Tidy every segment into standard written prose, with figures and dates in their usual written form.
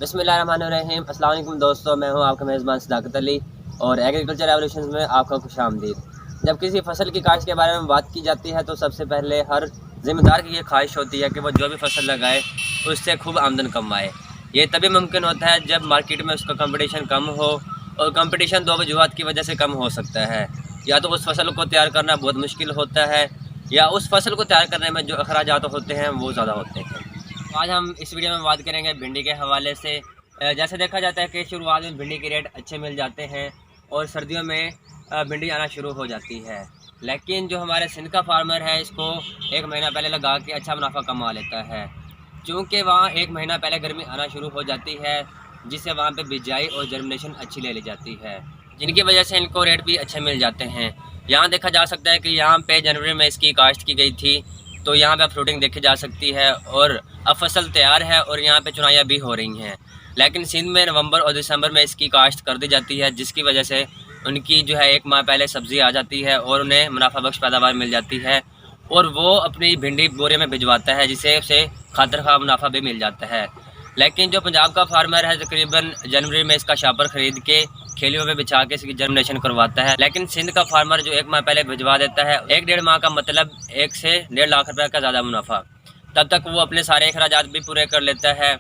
बिस्मिल्लाहिर्रहमानिर्रहीम। अस्सलाम वालेकुम दोस्तों, मैं हूं आपका मेज़बान सदाकत अली और एग्रीकल्चर रेवोल्यूशन में आपका खुशामदीद। जब किसी फसल की काश्त के बारे में बात की जाती है तो सबसे पहले हर ज़िम्मेदार की ये ख्वाहिश होती है कि वो जो भी फसल लगाए उससे खूब आमदन कमाए। ये तभी मुमकिन होता है जब मार्केट में उसका कंपटीशन कम हो, और कंपटीशन दो वजूहात की वजह से कम हो सकता है। या तो उस फसल को तैयार करना बहुत मुश्किल होता है, या उस फसल को तैयार करने में जो अखराजात होते हैं वो ज़्यादा होते हैं। आज हम इस वीडियो में बात करेंगे भिंडी के हवाले से। जैसे देखा जाता है कि शुरुआत में भिंडी के रेट अच्छे मिल जाते हैं और सर्दियों में भिंडी आना शुरू हो जाती है। लेकिन जो हमारे सिंध का फार्मर है इसको एक महीना पहले लगा के अच्छा मुनाफा कमा लेता है, क्योंकि वहाँ एक महीना पहले गर्मी आना शुरू हो जाती है, जिससे वहाँ पे बिजाई और जर्मिनेशन अच्छी ले ली जाती है, जिनकी वजह से इनको रेट भी अच्छे मिल जाते हैं। यहाँ देखा जा सकता है कि यहाँ पे जनवरी में इसकी काश्त की गई थी, तो यहाँ पे फ्रूटिंग देखी जा सकती है और अब फसल तैयार है और यहाँ पे चुनाइयाँ भी हो रही हैं। लेकिन सिंध में नवंबर और दिसंबर में इसकी काश्त कर दी जाती है, जिसकी वजह से उनकी जो है एक माह पहले सब्ज़ी आ जाती है और उन्हें मुनाफा बख्श पैदावार मिल जाती है, और वो अपनी भिंडी बोरे में भिजवाता है, जिससे उसे खातर खा मुनाफा भी मिल जाता है। लेकिन जो पंजाब का फार्मर है तकरीबन जनवरी में इसका शापर ख़रीद के खेलियों में बिछा के इसकी जर्मिनेशन करवाता है। लेकिन सिंध का फार्मर जो एक माह पहले भिजवा देता है, एक डेढ़ माह का मतलब 1 से 1.5 लाख रुपये का ज़्यादा मुनाफा, तब तक वो अपने सारे अखराजात भी पूरे कर लेता है।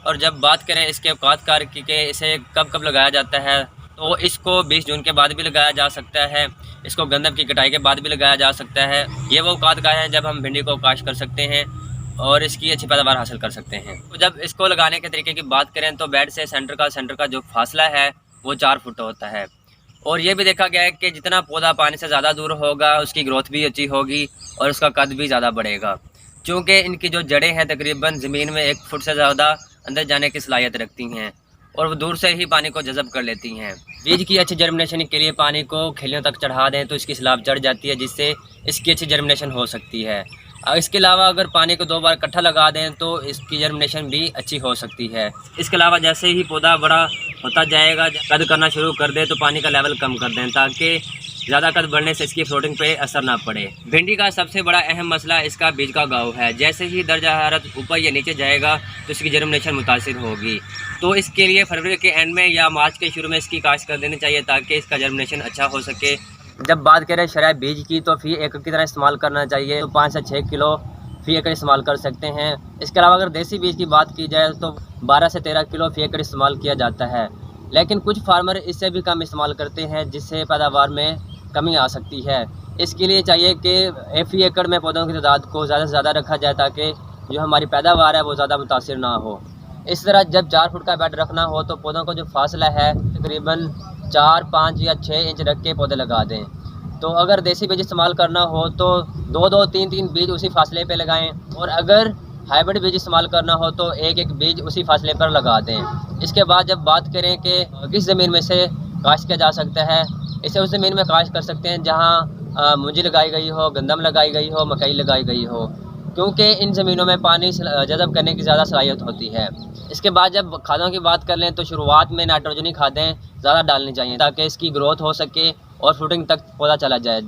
और जब बात करें इसके औकात की कि इसे कब कब लगाया जाता है, तो इसको 20 जून के बाद भी लगाया जा सकता है, इसको गंदम की कटाई के बाद भी लगाया जा सकता है। ये वो औकात हैं जब हम भिंडी को काश्त कर सकते हैं और इसकी अच्छी पैदावार हासिल कर सकते हैं। तो जब इसको लगाने के तरीके की बात करें तो बेड से सेंटर का जो फासला है वो 4 फुट होता है, और ये भी देखा गया है कि जितना पौधा पानी से ज़्यादा दूर होगा उसकी ग्रोथ भी अच्छी होगी और उसका कद भी ज़्यादा बढ़ेगा, क्योंकि इनकी जो जड़ें हैं तकरीबन ज़मीन में 1 फुट से ज़्यादा अंदर जाने की सलाहियत रखती हैं और वो दूर से ही पानी को जज़ब कर लेती हैं। बीज की अच्छी जर्मिनेशन के लिए पानी को खिलियों तक चढ़ा दें तो इसकी सलाब चढ़ जाती है, जिससे इसकी अच्छी जर्मिनेशन हो सकती है। इसके अलावा अगर पानी को 2 बार इकट्ठा लगा दें तो इसकी जर्मिनेशन भी अच्छी हो सकती है। इसके अलावा जैसे ही पौधा बड़ा होता जाएगा, कद करना शुरू कर दे तो पानी का लेवल कम कर दें, ताकि ज़्यादा कद बढ़ने से इसकी फ्लोटिंग पे असर ना पड़े। भिंडी का सबसे बड़ा अहम मसला इसका बीज का उगाव है। जैसे ही दर्जा हरारत ऊपर या नीचे जाएगा तो इसकी जर्मिनेशन मुतासिर होगी, तो इसके लिए फरवरी के एंड में या मार्च के शुरू में इसकी काश्त कर देनी चाहिए, ताकि इसका जर्मिनेशन अच्छा हो सके। जब बात करें शराब बीज की तो फ़ी एकड़ की तरह इस्तेमाल करना चाहिए, तो 5 से 6 किलो फ़ी एकड़ इस्तेमाल कर सकते हैं। इसके अलावा अगर देसी बीज की बात की जाए तो 12 से 13 किलो फ़ी एकड़ इस्तेमाल किया जाता है। लेकिन कुछ फार्मर इससे भी कम इस्तेमाल करते हैं, जिससे पैदावार में कमी आ सकती है। इसके लिए चाहिए कि फ़ी एकड़ में पौधों की तादाद को ज़्यादा से ज़्यादा रखा जाए, ताकि जो हमारी पैदावार है वो ज़्यादा मुतासिर ना हो। इस तरह जब 4 फुट का बेड रखना हो तो पौधों का जो फासला है तकरीबन 4, 5 या 6 इंच रख के पौधे लगा दें। तो अगर देसी बीज इस्तेमाल करना हो तो 2-2, 3-3 बीज उसी फासले पे लगाएं, और अगर हाइब्रिड बीज इस्तेमाल करना हो तो एक बीज उसी फासले पर लगा दें। इसके बाद जब बात करें कि किस ज़मीन में से काश्त किया जा सकता है, इसे उस ज़मीन में काश्त कर सकते हैं जहाँ मूंजी लगाई गई हो, गंदम लगाई गई हो, मकई लगाई गई हो, क्योंकि इन ज़मीनों में पानी जज़ब करने की ज़्यादा सलाहियत होती है। इसके बाद जब खादों की बात कर लें तो शुरुआत में नाइट्रोजनी खादें ज़्यादा डालनी चाहिए, ताकि इसकी ग्रोथ हो सके और फ्रूटिंग तक पौधा चला जाए।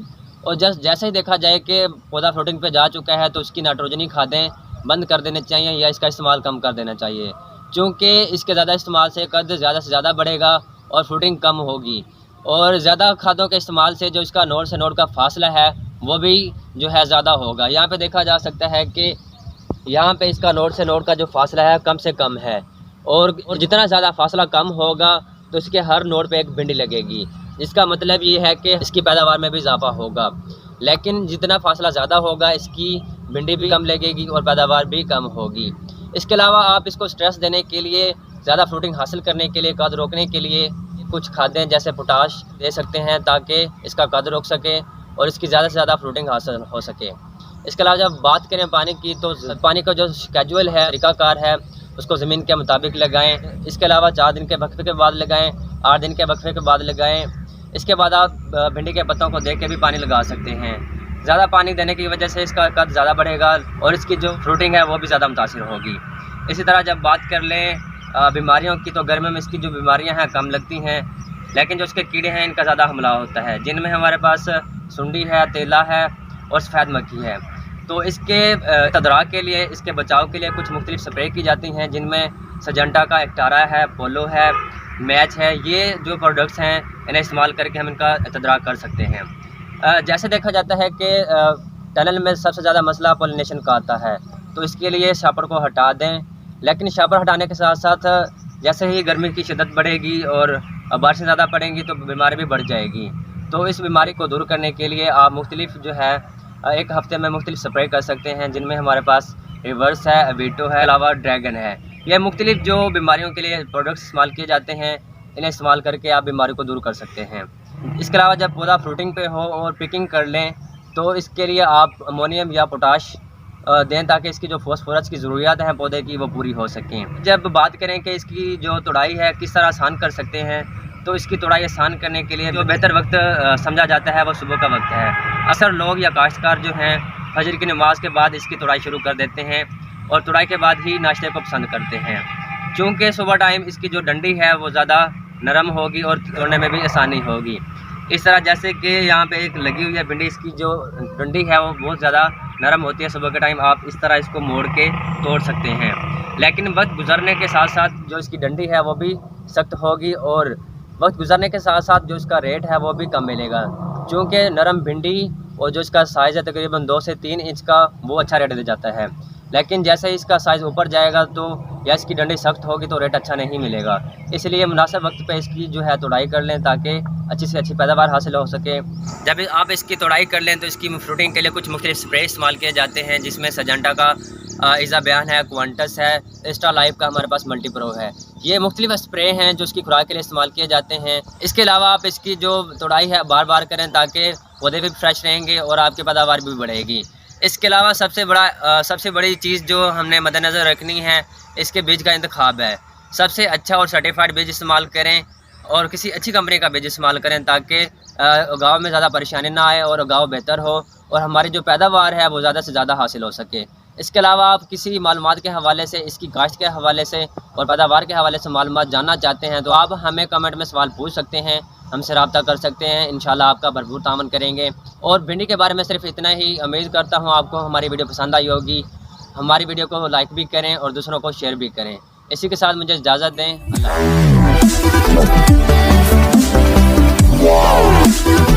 और जैसे ही देखा जाए कि पौधा फ्रूटिंग पे जा चुका है तो उसकी नाइट्रोजनी खादें बंद कर देनी चाहिए या इसका इस्तेमाल कम कर देना चाहिए, क्योंकि इसके ज़्यादा इस्तेमाल से कद ज़्यादा से ज़्यादा बढ़ेगा और फ्रूटिंग कम होगी। और ज़्यादा खादों के इस्तेमाल से जो इसका नोड से नोड का फासला है वो भी जो है ज़्यादा होगा। यहाँ पे देखा जा सकता है कि यहाँ पे इसका नोड से नोड का जो फासला है कम से कम है, और जितना ज़्यादा फासला कम होगा तो इसके हर नोड पे एक भिंडी लगेगी, जिसका मतलब ये है कि इसकी पैदावार में भी इजाफा होगा। लेकिन जितना फासला ज़्यादा होगा इसकी भिंडी भी कम लगेगी और पैदावार भी कम होगी। इसके अलावा आप इसको स्ट्रेस देने के लिए, ज़्यादा फ्रूटिंग हासिल करने के लिए, कद रोकने के लिए कुछ खादें जैसे पोटाश दे सकते हैं, ताकि इसका कद रोक सके और इसकी ज़्यादा से ज़्यादा फ्रूटिंग हासिल हो सके। इसके अलावा जब बात करें पानी की तो पानी का जो शेड्यूल है, तरीक़ाकार है, उसको ज़मीन के मुताबिक लगाएं। इसके अलावा 4 दिन के वक्फे के बाद लगाएं, 8 दिन के वक्फे के बाद लगाएं। इसके बाद आप भिंडी के पत्तों को देख के भी पानी लगा सकते हैं। ज़्यादा पानी देने की वजह से इसका कद ज़्यादा बढ़ेगा और इसकी जो फ्रूटिंग है वो भी ज़्यादा मुतासिर होगी। इसी तरह जब बात कर लें बीमारियों की तो गर्मी में इसकी जो बीमारियां हैं कम लगती हैं, लेकिन जो इसके कीड़े हैं इनका ज़्यादा हमला होता है, जिनमें हमारे पास सुंडी है, तेला है और सफ़ेद मक्खी है। तो इसके तदराक के लिए, इसके बचाव के लिए कुछ मुख्तलिफ स्प्रे की जाती हैं, जिनमें सजेंटा का एक्टारा है, पोलो है, मैच है। ये जो प्रोडक्ट्स हैं इन्हें इस्तेमाल करके हम इनका तदराक कर सकते हैं। जैसे देखा जाता है कि टनल में सबसे ज़्यादा मसला पॉलिनेशन का आता है, तो इसके लिए शापर को हटा दें। लेकिन शापर हटाने के साथ साथ जैसे ही गर्मी की शिद्दत बढ़ेगी और बारिशें ज़्यादा पड़ेंगी तो बीमारी भी बढ़ जाएगी। तो इस बीमारी को दूर करने के लिए आप मुख्तलिफ जो है एक हफ़्ते में मुख्तलिफ स्प्रे कर सकते हैं, जिनमें हमारे पास रिवर्स है, अवीटो है, अलावा ड्रैगन है। यह मुख्तलिफ जो बीमारियों के लिए प्रोडक्ट्स इस्तेमाल किए जाते हैं, इन्हें इस्तेमाल करके आप बीमारी को दूर कर सकते हैं। इसके अलावा जब पौधा फ्रूटिंग पे हो और पिकिंग कर लें तो इसके लिए आप अमोनियम या पोटाश दें, ताकि इसकी जो फॉस्फोरस की ज़रूरियात हैं पौधे की वो पूरी हो सकें। जब बात करें कि इसकी जो तुड़ाई है किस तरह आसान कर सकते हैं, तो इसकी तुड़ाई आसान करने के लिए जो बेहतर वक्त समझा जाता है वो सुबह का वक्त है। अक्सर लोग या काश्तकार जो हैं फजर की नमाज के बाद इसकी तुड़ाई शुरू कर देते हैं और तुड़ाई के बाद ही नाश्ते को पसंद करते हैं, चूँकि सुबह टाइम इसकी जो डंडी है वो ज़्यादा नरम होगी और तोड़ने में भी आसानी होगी। इस तरह जैसे कि यहाँ पे एक लगी हुई है भिंडी, इसकी जो डंडी है वो बहुत ज़्यादा नरम होती है। सुबह के टाइम आप इस तरह इसको मोड़ के तोड़ सकते हैं, लेकिन वक्त गुजरने के साथ साथ जो इसकी डंडी है वो भी सख्त होगी और वक्त गुजरने के साथ साथ जो इसका रेट है वो भी कम मिलेगा, क्योंकि नरम भिंडी और जो इसका साइज़ है तकरीबन 2 से 3 इंच का, वो अच्छा रेट दे जाता है। लेकिन जैसे ही इसका साइज़ ऊपर जाएगा तो या इसकी डंडी सख्त होगी तो रेट अच्छा नहीं मिलेगा। इसलिए मुनासिब वक्त पे इसकी जो है तोड़ाई कर लें ताकि अच्छी से अच्छी पैदावार हासिल हो सके। जब आप इसकी तोड़ाई कर लें तो इसकी फ्रूटिंग के लिए कुछ मुख्तलिफ स्प्रे इस्तेमाल किए जाते हैं, जिसमें सजेंटा का इज़ा बयान है, क्वांटस है, एक्स्ट्रा लाइफ का हमारे पास मल्टीप्रो है। ये मुख्तलिफ स्प्रे हैं जो इसकी खुराक के लिए इस्तेमाल किए जाते हैं। इसके अलावा आप इसकी जो तोड़ाई है बार बार करें ताकि पौधे भी फ्रेश रहेंगे और आपकी पैदावार भी बढ़ेगी। इसके अलावा सबसे बड़ी चीज़ जो हमने मद्देनज़र रखनी है, इसके बीज का इंतखाब है। सबसे अच्छा और सर्टिफाइड बीज इस्तेमाल करें और किसी अच्छी कंपनी का बीज इस्तेमाल करें ताकि उगाव में ज़्यादा परेशानी ना आए और उगाव बेहतर हो और हमारी जो पैदावार है वो ज़्यादा से ज़्यादा हासिल हो सके। इसके अलावा आप किसी मालूमात के हवाले से, इसकी काश्त के हवाले से और पैदावार के हवाले से मालूमात जानना चाहते हैं तो आप हमें कमेंट में सवाल पूछ सकते हैं, हमसे रब्ता कर सकते हैं। इंशाल्लाह आपका भरपूर तामन करेंगे। और भिंडी के बारे में सिर्फ इतना ही। उम्मीद करता हूँ आपको हमारी वीडियो पसंद आई होगी। हमारी वीडियो को लाइक भी करें और दूसरों को शेयर भी करें। इसी के साथ मुझे इजाज़त दें। अल्लाह।